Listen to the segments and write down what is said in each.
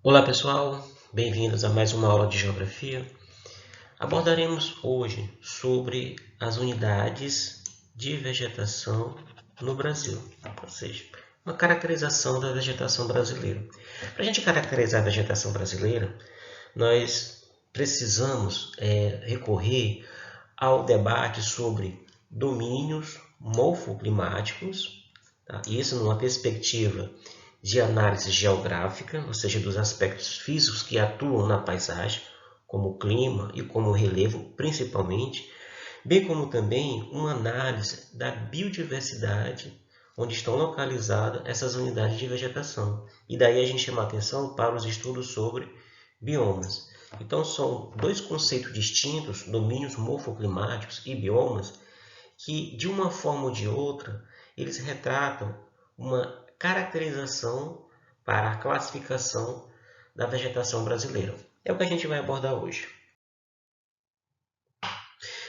Olá pessoal, bem-vindos a mais uma aula de Geografia. Abordaremos hoje sobre as unidades de vegetação no Brasil, ou seja, uma caracterização da vegetação brasileira. Para a gente caracterizar a vegetação brasileira, nós precisamos recorrer ao debate sobre domínios morfoclimáticos, tá? Isso numa perspectiva de análise geográfica, ou seja, dos aspectos físicos que atuam na paisagem, como o clima e como o relevo, principalmente, bem como também uma análise da biodiversidade, onde estão localizadas essas unidades de vegetação. E daí a gente chama a atenção para os estudos sobre biomas. Então, são dois conceitos distintos, domínios morfoclimáticos e biomas, que, de uma forma ou de outra, eles retratam uma caracterização para a classificação da vegetação brasileira. É o que a gente vai abordar hoje.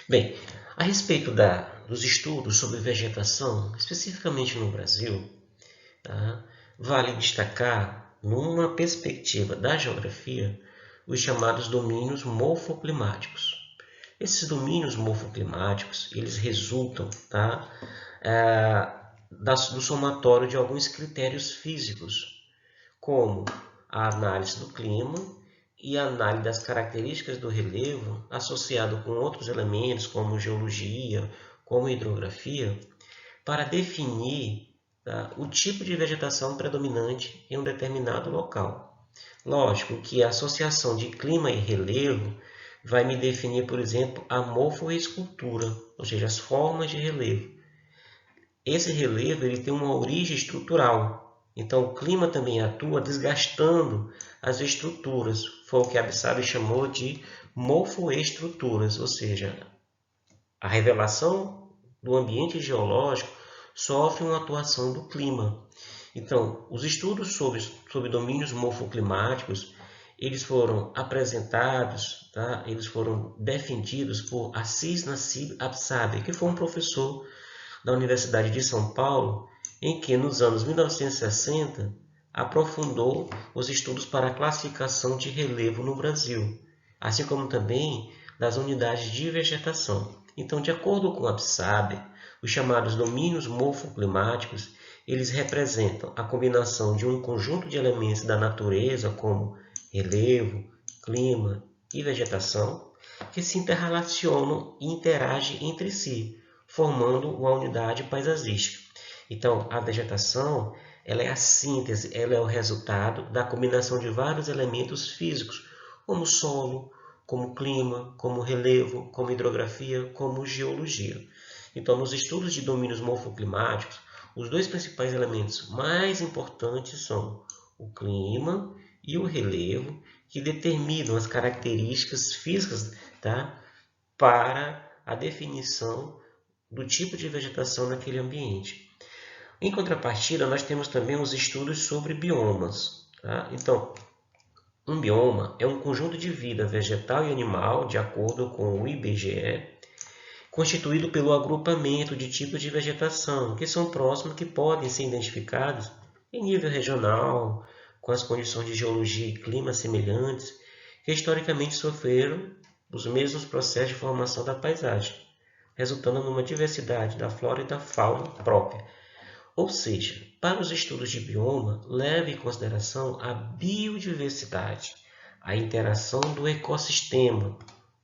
Bem, a respeito dos estudos sobre vegetação, especificamente no Brasil, tá, vale destacar, numa perspectiva da geografia, os chamados domínios morfoclimáticos. Esses domínios morfoclimáticos, eles resultam do somatório de alguns critérios físicos, como a análise do clima e a análise das características do relevo associado com outros elementos como geologia, como hidrografia, para definir o tipo de vegetação predominante em um determinado local. Lógico que a associação de clima e relevo vai me definir, por exemplo, a morfoescultura, ou seja, as formas de relevo. Esse relevo ele tem uma origem estrutural, então o clima também atua desgastando as estruturas. Foi o que Abissab chamou de morfoestruturas, ou seja, a revelação do ambiente geológico sofre uma atuação do clima. Então, os estudos sobre domínios morfoclimáticos, eles foram apresentados, tá? Eles foram defendidos por Assis Nassib Abissab, que foi um professor da Universidade de São Paulo, em que nos anos 1960 aprofundou os estudos para a classificação de relevo no Brasil, assim como também das unidades de vegetação. Então, de acordo com Abissab, os chamados domínios morfoclimáticos, eles representam a combinação de um conjunto de elementos da natureza, como relevo, clima e vegetação, que se interrelacionam e interagem entre si, formando uma unidade paisagística. Então, a vegetação ela é a síntese, ela é o resultado da combinação de vários elementos físicos, como solo, como clima, como relevo, como hidrografia, como geologia. Então, nos estudos de domínios morfoclimáticos, os dois principais elementos mais importantes são o clima e o relevo, que determinam as características físicas, tá, para a definição do tipo de vegetação naquele ambiente. Em contrapartida, nós temos também os estudos sobre biomas. Tá? Então, um bioma é um conjunto de vida vegetal e animal, de acordo com o IBGE, constituído pelo agrupamento de tipos de vegetação que são próximos, que podem ser identificados em nível regional, com as condições de geologia e clima semelhantes, que historicamente sofreram os mesmos processos de formação da paisagem, resultando numa diversidade da flora e da fauna própria. Ou seja, para os estudos de bioma, leve em consideração a biodiversidade, a interação do ecossistema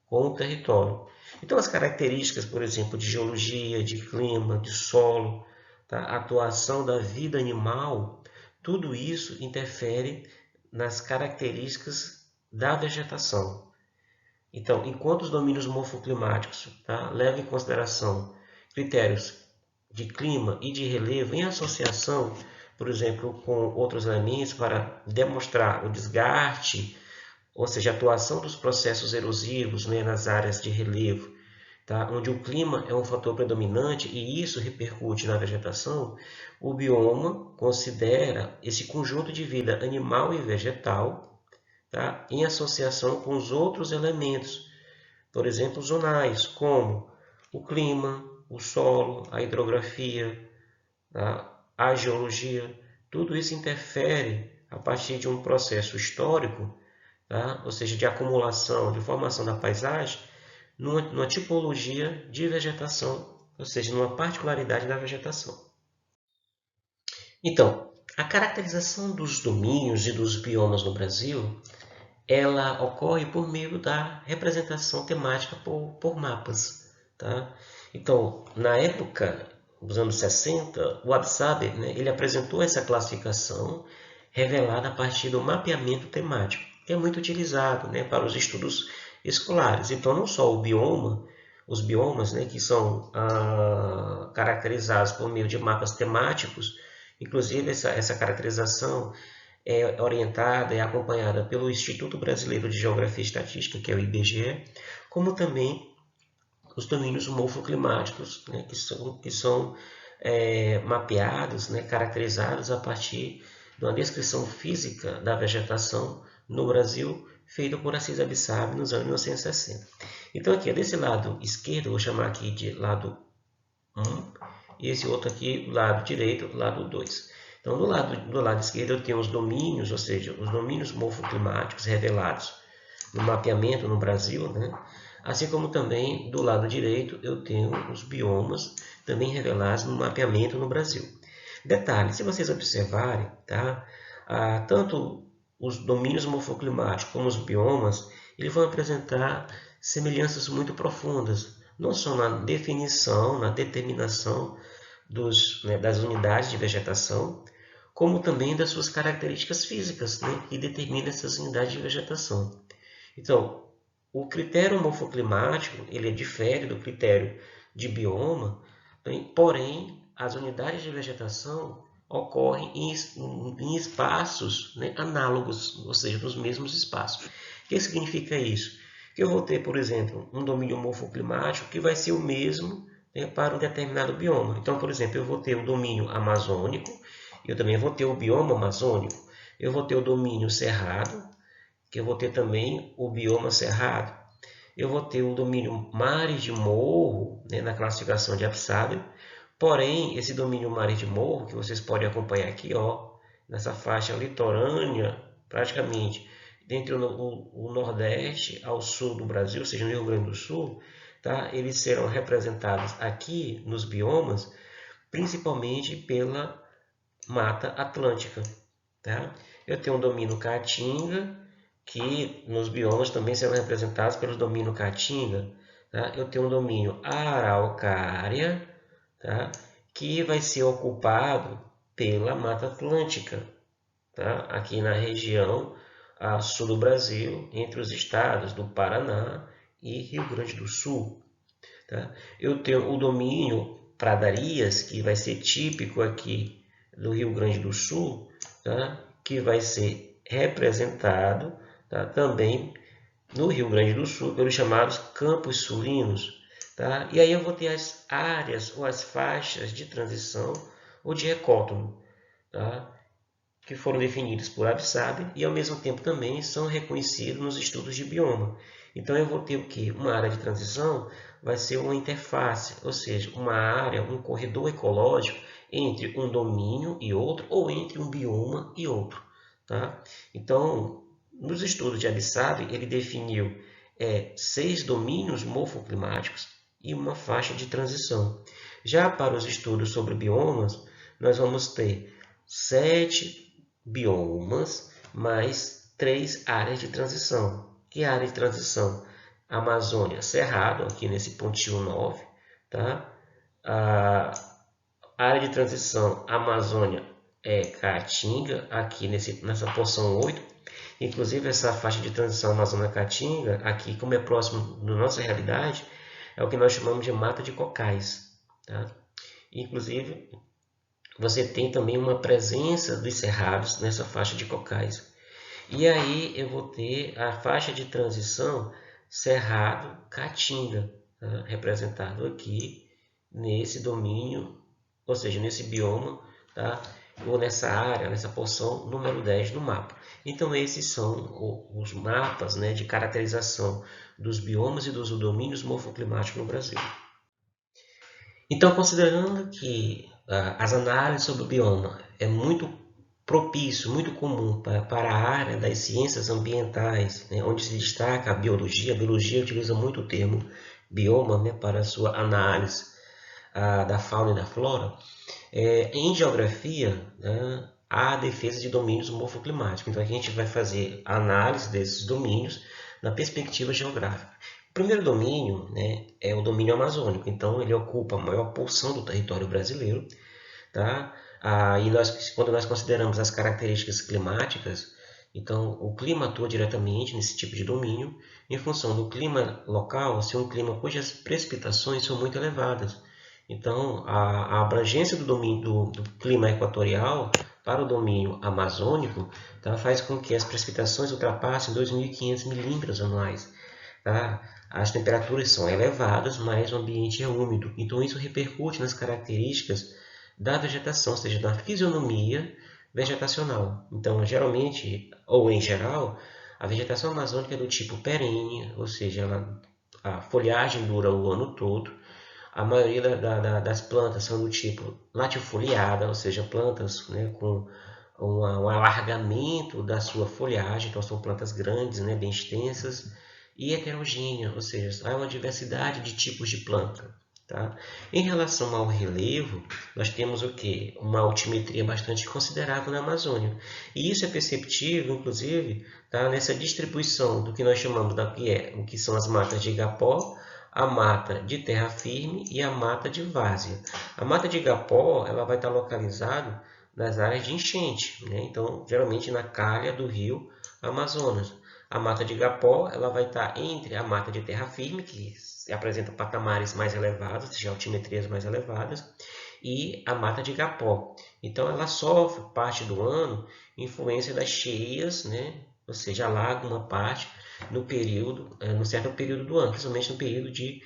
com o território. Então, as características, por exemplo, de geologia, de clima, de solo, tá? A atuação da vida animal, tudo isso interfere nas características da vegetação. Então, enquanto os domínios morfoclimáticos, tá, levam em consideração critérios de clima e de relevo em associação, por exemplo, com outros elementos para demonstrar o desgaste, ou seja, a atuação dos processos erosivos, né, nas áreas de relevo, tá, onde o clima é um fator predominante e isso repercute na vegetação, o bioma considera esse conjunto de vida animal e vegetal, tá, em associação com os outros elementos, por exemplo, zonais, como o clima, o solo, a hidrografia, tá, a geologia. Tudo isso interfere a partir de um processo histórico, tá? Ou seja, de acumulação, de formação da paisagem, numa tipologia de vegetação, ou seja, numa particularidade da vegetação. Então, a caracterização dos domínios e dos biomas no Brasil, ela ocorre por meio da representação temática por mapas. Tá? Então, na época dos anos 60, o Absaber, né, ele apresentou essa classificação revelada a partir do mapeamento temático, que é muito utilizado, né, para os estudos escolares. Então, não só o bioma, os biomas, né, que são caracterizados por meio de mapas temáticos, inclusive essa caracterização é orientada e acompanhada pelo Instituto Brasileiro de Geografia e Estatística, que é o IBGE, como também os domínios morfoclimáticos, né, que são mapeados, né, caracterizados a partir de uma descrição física da vegetação no Brasil, feita por Assis Abissab nos anos 1960. Então, aqui, desse lado esquerdo, vou chamar aqui de lado 1, e esse outro aqui, lado direito, lado 2. Então, do lado esquerdo, eu tenho os domínios, ou seja, os domínios morfoclimáticos revelados no mapeamento no Brasil, né? Assim como também do lado direito eu tenho os biomas também revelados no mapeamento no Brasil. Detalhe, se vocês observarem, tá? Tanto os domínios morfoclimáticos como os biomas, eles vão apresentar semelhanças muito profundas, não só na definição, na determinação das unidades de vegetação, como também das suas características físicas, né, que determinam essas unidades de vegetação. Então, o critério morfoclimático ele difere do critério de bioma, porém, as unidades de vegetação ocorrem em espaços, né, análogos, ou seja, nos mesmos espaços. O que significa isso? Que eu vou ter, por exemplo, um domínio morfoclimático que vai ser o mesmo, né, para um determinado bioma. Então, por exemplo, eu vou ter o domínio amazônico, eu também vou ter o bioma amazônico, eu vou ter o domínio cerrado, que eu vou ter também o bioma cerrado, eu vou ter o domínio mares de morro, né, na classificação de Absaber, porém, esse domínio mares de morro, que vocês podem acompanhar aqui, ó, nessa faixa litorânea, praticamente, dentre o Nordeste ao Sul do Brasil, ou seja, no Rio Grande do Sul, tá, eles serão representados aqui nos biomas, principalmente pela Mata Atlântica. Tá? Eu tenho um domínio Caatinga, que nos biomas também serão representados pelo domínio Caatinga. Tá? Eu tenho um domínio Araucária, tá? Que vai ser ocupado pela Mata Atlântica, tá? Aqui na região sul do Brasil, entre os estados do Paraná e Rio Grande do Sul. Tá? Eu tenho o domínio Pradarias, que vai ser típico aqui do Rio Grande do Sul, tá? Que vai ser representado, tá? Também no Rio Grande do Sul pelos chamados campos sulinos. Tá? E aí eu vou ter as áreas ou as faixas de transição ou de ecótono, tá? Que foram definidas por Absaber e ao mesmo tempo também são reconhecidos nos estudos de bioma. Então eu vou ter o que? Uma área de transição vai ser uma interface, ou seja, uma área, um corredor ecológico entre um domínio e outro, ou entre um bioma e outro. Tá? Então, nos estudos de Absaber, ele definiu 6 domínios morfoclimáticos e uma faixa de transição. Já para os estudos sobre biomas, nós vamos ter 7 biomas mais 3 áreas de transição. Que área de transição? Amazônia, Cerrado, aqui nesse pontinho 9. Tá? A área de transição Amazônia Caatinga, aqui nessa porção 8. Inclusive, essa faixa de transição Amazônia-Caatinga, aqui, como é próximo da nossa realidade, é o que nós chamamos de mata de cocais. Tá? Inclusive, você tem também uma presença dos cerrados nessa faixa de cocais. E aí eu vou ter a faixa de transição Cerrado-Caatinga, tá? Representado aqui nesse domínio, ou seja, nesse bioma, tá? Ou nessa área, nessa porção número 10 do mapa. Então esses são os mapas, né, de caracterização dos biomas e dos domínios morfoclimáticos no Brasil. Então, considerando que as análises sobre o bioma é muito propício, muito comum para a área das ciências ambientais, né, onde se destaca a biologia. A biologia utiliza muito o termo bioma, né, para a sua análise da fauna e da flora. Em geografia, né, há a defesa de domínios morfoclimáticos. Então, aqui a gente vai fazer a análise desses domínios na perspectiva geográfica. O primeiro domínio, né, é o domínio amazônico. Então, ele ocupa a maior porção do território brasileiro. Tá? Quando nós consideramos as características climáticas, então o clima atua diretamente nesse tipo de domínio, em função do clima local ser um clima cujas precipitações são muito elevadas. Então, a abrangência do domínio do clima equatorial para o domínio amazônico, tá, faz com que as precipitações ultrapassem 2.500 milímetros anuais. Tá? As temperaturas são elevadas, mas o ambiente é úmido. Então, isso repercute nas características da vegetação, ou seja, da fisionomia vegetacional. Então, geralmente, ou em geral, a vegetação amazônica é do tipo perene, ou seja, a folhagem dura o ano todo. A maioria das plantas são do tipo latifoliada, ou seja, plantas, né, com um alargamento da sua folhagem, então são plantas grandes, né, bem extensas, e heterogênea, ou seja, há uma diversidade de tipos de planta. Tá? Em relação ao relevo, nós temos o quê? Uma altimetria bastante considerável na Amazônia. E isso é perceptível, inclusive, tá, nessa distribuição do que nós chamamos o que são as matas de igapó, a mata de terra firme e a mata de várzea. A mata de igapó ela vai estar localizada nas áreas de enchente, né? Então, geralmente na calha do rio Amazonas. A mata de igapó ela vai estar entre a mata de terra firme, que apresenta patamares mais elevados, ou seja, altimetrias mais elevadas, e a mata de igapó. Então, ela sofre parte do ano influência das cheias, né? Ou seja, alaga uma parte no certo período do ano, principalmente no período de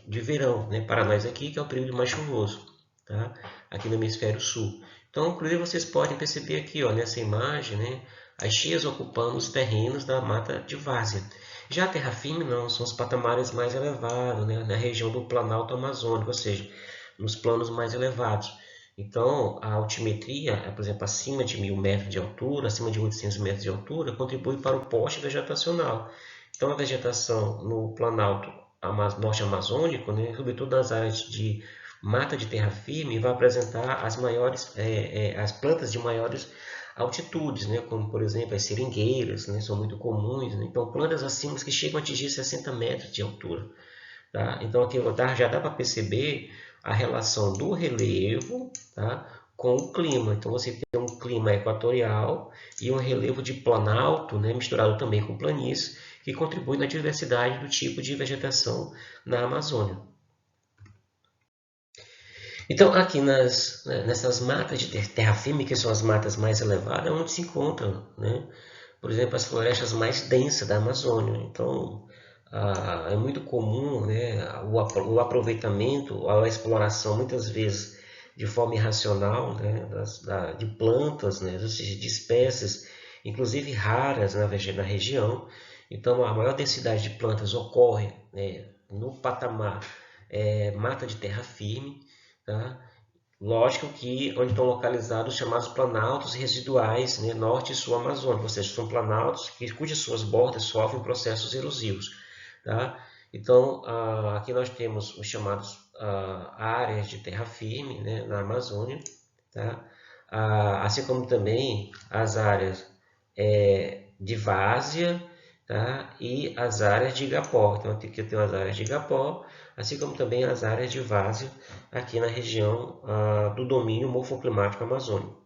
verão, né? Para nós aqui, que é o período mais chuvoso, tá? Aqui no hemisfério sul. Então, inclusive, vocês podem perceber aqui, ó, nessa imagem, né? As cheias ocupando os terrenos da mata de várzea. Já a terra firme não, são os patamares mais elevados, né? Na região do Planalto Amazônico, ou seja, nos planos mais elevados. Então, a altimetria, por exemplo, acima de 1.000 metros de altura, acima de 800 metros de altura, contribui para o poste vegetacional. Então, a vegetação no Planalto Norte Amazônico, né, sobretudo nas áreas de mata de terra firme, vai apresentar as plantas de maiores altitudes, né, como, por exemplo, as seringueiras, né, são muito comuns. Né? Então, plantas acima que chegam a atingir 60 metros de altura. Tá? Então, aqui já dá para perceber a relação do relevo, tá, com o clima. Então, você tem um clima equatorial e um relevo de planalto, né, misturado também com planície, que contribui na diversidade do tipo de vegetação na Amazônia. Então, aqui nessas matas de terra firme, que são as matas mais elevadas, é onde se encontram, né, por exemplo, as florestas mais densas da Amazônia. Então, é muito comum, né, o aproveitamento, a exploração, muitas vezes de forma irracional, né, de plantas, né, ou seja, de espécies, inclusive raras na região. Então, a maior densidade de plantas ocorre, né, no patamar mata de terra firme. Tá? Lógico que onde estão localizados os chamados planaltos residuais, né, norte e sul amazônico, ou seja, são planaltos cujas suas bordas sofrem processos erosivos. Tá? Então, aqui nós temos os chamados áreas de terra firme, né, na Amazônia, tá? Assim como também as áreas de várzea, tá? E as áreas de igapó. Então, aqui eu tenho as áreas de igapó, assim como também as áreas de várzea aqui na região do domínio morfoclimático amazônico.